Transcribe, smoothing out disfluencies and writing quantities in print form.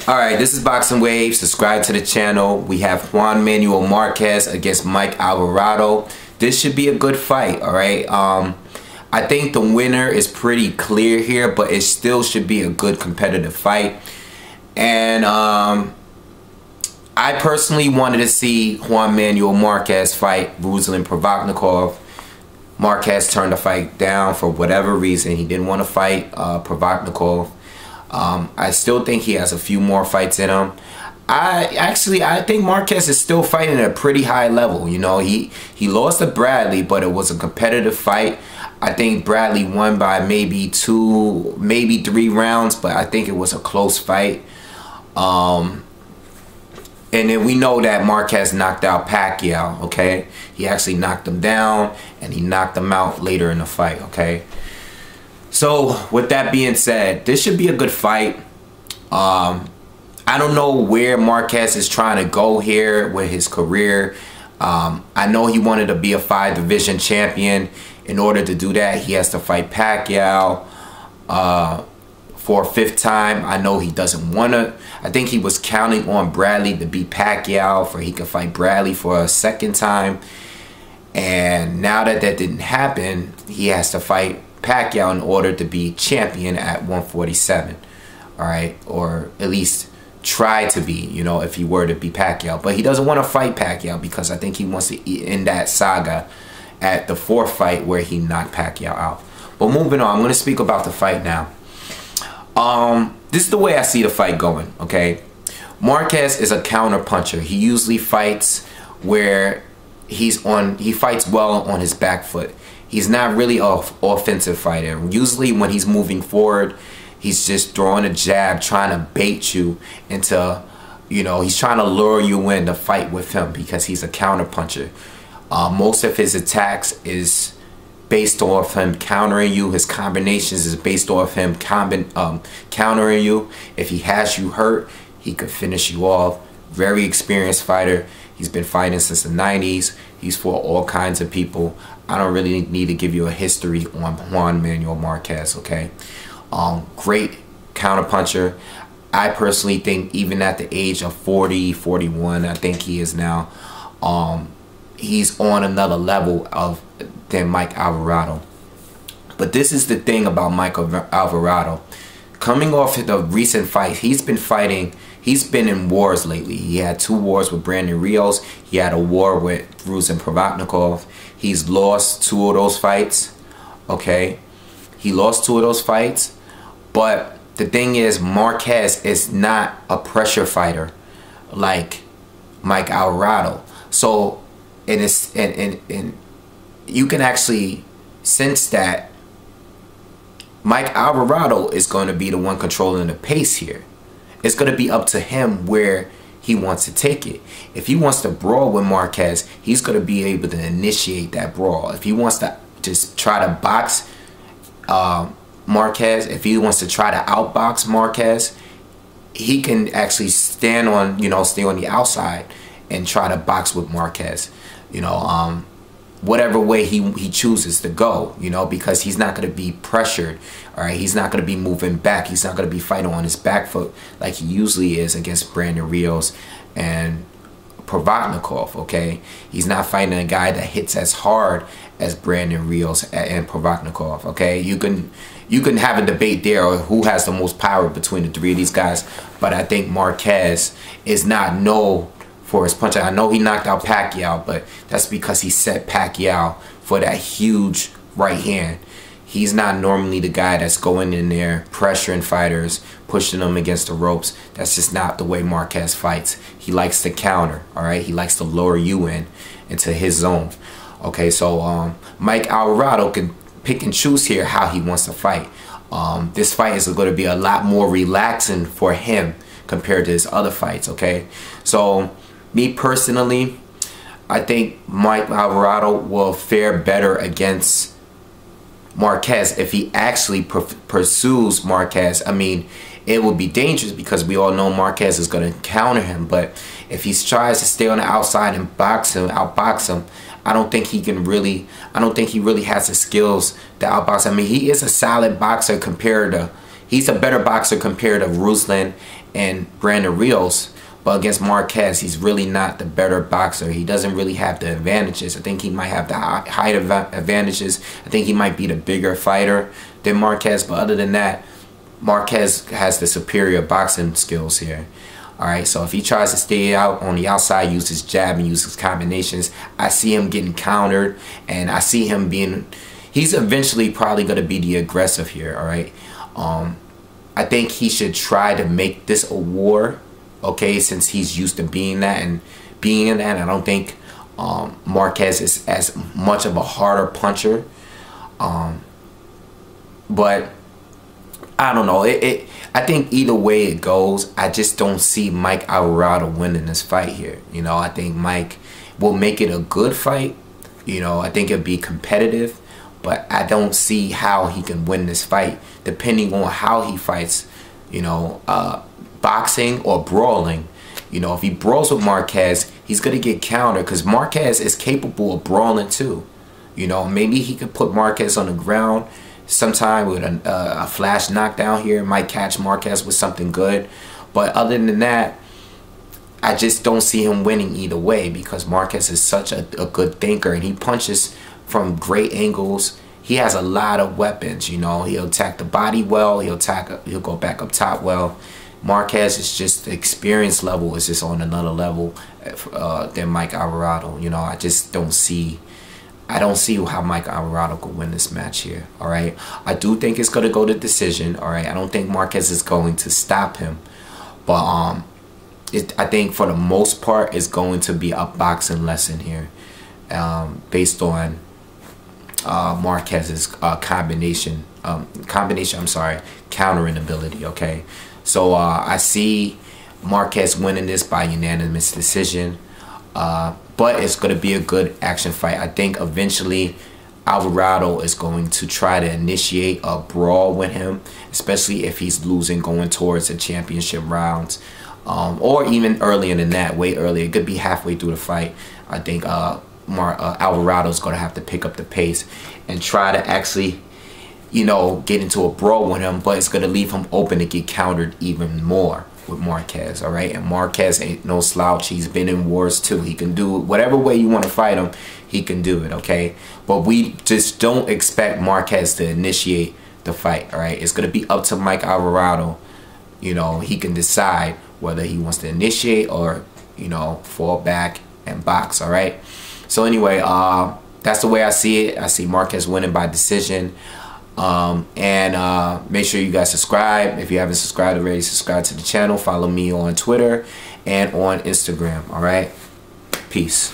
Alright, this is BoxingWave. Subscribe to the channel. We have Juan Manuel Marquez against Mike Alvarado. This should be a good fight, alright? I think the winner is pretty clear here, but it still should be a good competitive fight. And I personally wanted to see Juan Manuel Marquez fight Ruslan Provodnikov. Marquez turned the fight down for whatever reason. He didn't want to fight Provodnikov. I still think he has a few more fights in him. I think Marquez is still fighting at a pretty high level. You know, he lost to Bradley, but it was a competitive fight. I think Bradley won by maybe 2, maybe 3 rounds, but I think it was a close fight. And then we know that Marquez knocked out Pacquiao, okay? He actually knocked him down, and he knocked him out later in the fight, okay? So, with that being said, this should be a good fight. I don't know where Marquez is trying to go here with his career. I know he wanted to be a 5-division champion. In order to do that, he has to fight Pacquiao for a 5th time. I know he doesn't want to. I think he was counting on Bradley to beat Pacquiao for he could fight Bradley for a 2nd time. And now that that didn't happen, he has to fight Pacquiao in order to be champion at 147. All right, or at least try to be, you know, if he were to be Pacquiao. But he doesn't want to fight Pacquiao because I think he wants to end that saga at the 4th fight where he knocked Pacquiao out. But moving on, I'm going to speak about the fight now. This is the way I see the fight going, okay? Marquez is a counter puncher. He usually fights where he fights well on his back foot. He's not really an offensive fighter. Usually when he's moving forward, he's just throwing a jab, trying to bait you into, you know, he's trying to lure you in to fight with him because he's a counter puncher. Most of his attacks is based off him countering you. His combinations is based off him countering you. If he has you hurt, he could finish you off. Very experienced fighter. He's been fighting since the 90s. He's fought all kinds of people. I don't really need to give you a history on Juan Manuel Marquez, okay? Great counterpuncher. I personally think even at the age of 40, 41, I think he is now, he's on another level than Mike Alvarado. But this is the thing about Mike Alvarado. Coming off the recent fight, he's been in wars lately. He had 2 wars with Brandon Rios. He had a war with Ruslan Provodnikov. He's lost 2 of those fights, okay? He lost 2 of those fights. But the thing is, Marquez is not a pressure fighter like Mike Alvarado. So, and you can actually sense that Mike Alvarado is going to be the one controlling the pace here. It's going to be up to him where he wants to take it. If he wants to brawl with Marquez, he's going to be able to initiate that brawl. If he wants to just try to box Marquez, if he wants to try to outbox Marquez, he can actually stand on, you know, stay on the outside and try to box with Marquez. You know, whatever way he chooses to go, you know, because he's not going to be pressured, all right? He's not going to be moving back. He's not going to be fighting on his back foot like he usually is against Brandon Rios and Provodnikov, okay? He's not fighting a guy that hits as hard as Brandon Rios and Provodnikov, okay? You can have a debate there on who has the most power between the 3 of these guys, but I think Marquez is not known for his punch. I know he knocked out Pacquiao, but that's because he set Pacquiao for that huge right hand. He's not normally the guy that's going in there pressuring fighters, pushing them against the ropes. That's just not the way Marquez fights. He likes to counter, all right? He likes to lure you into his zone. Okay, so Mike Alvarado can pick and choose here how he wants to fight. This fight is going to be a lot more relaxing for him compared to his other fights, okay? So, me personally, I think Mike Alvarado will fare better against Marquez if he actually pursues Marquez. I mean, it would be dangerous because we all know Marquez is going to counter him. But if he tries to stay on the outside and outbox him, I don't think he really has the skills to outbox. I mean, he is a solid boxer compared to, he's a better boxer compared to Ruslan and Brandon Rios. But against Marquez, he's really not the better boxer. He doesn't really have the advantages. I think he might have the height advantages. I think he might be the bigger fighter than Marquez. But other than that, Marquez has the superior boxing skills here. All right, so if he tries to stay out on the outside, use his jab and use his combinations, I see him getting countered, and I see him being, he's eventually probably going to be the aggressive here. All right, I think he should try to make this a war, okay, since he's used to being that and being in that. I don't think Marquez is as much of a harder puncher, but I don't know. I think either way it goes, I just don't see Mike Alvarado winning this fight here. You know, I think Mike will make it a good fight. You know, I think it'll be competitive, but I don't see how he can win this fight depending on how he fights, you know, boxing or brawling. You know, if he brawls with Marquez, he's going to get countered because Marquez is capable of brawling too. You know, maybe he could put Marquez on the ground sometime with a flash knockdown here, might catch Marquez with something good. But other than that, I just don't see him winning either way because Marquez is such a good thinker and he punches from great angles. He has a lot of weapons, you know. He'll attack the body well, he'll go back up top well. Marquez is just, the experience level is just on another level than Mike Alvarado. You know, I just don't see, I don't see how Mike Alvarado could win this match here. All right, I do think it's going to go to decision. All right, I don't think Marquez is going to stop him, but I think for the most part it's going to be a boxing lesson here, based on Marquez's combination. I'm sorry, countering ability. Okay, so I see Marquez winning this by unanimous decision. But it's going to be a good action fight. I think eventually Alvarado is going to try to initiate a brawl with him, especially if he's losing going towards the championship rounds, or even earlier than that, way earlier. It could be halfway through the fight. I think Alvarado is going to have to pick up the pace and try to actually, you know, get into a brawl with him, but it's going to leave him open to get countered even more with Marquez. All right, and Marquez ain't no slouch. He's been in wars too. He can do whatever way you want to fight him, he can do it. Okay, but we just don't expect Marquez to initiate the fight. All right, it's going to be up to Mike Alvarado. You know, he can decide whether he wants to initiate or, you know, fall back and box. All right, so anyway, that's the way I see it. I see Marquez winning by decision. Make sure you guys subscribe. If you haven't subscribed already, subscribe to the channel. Follow me on Twitter and on Instagram. All right, peace.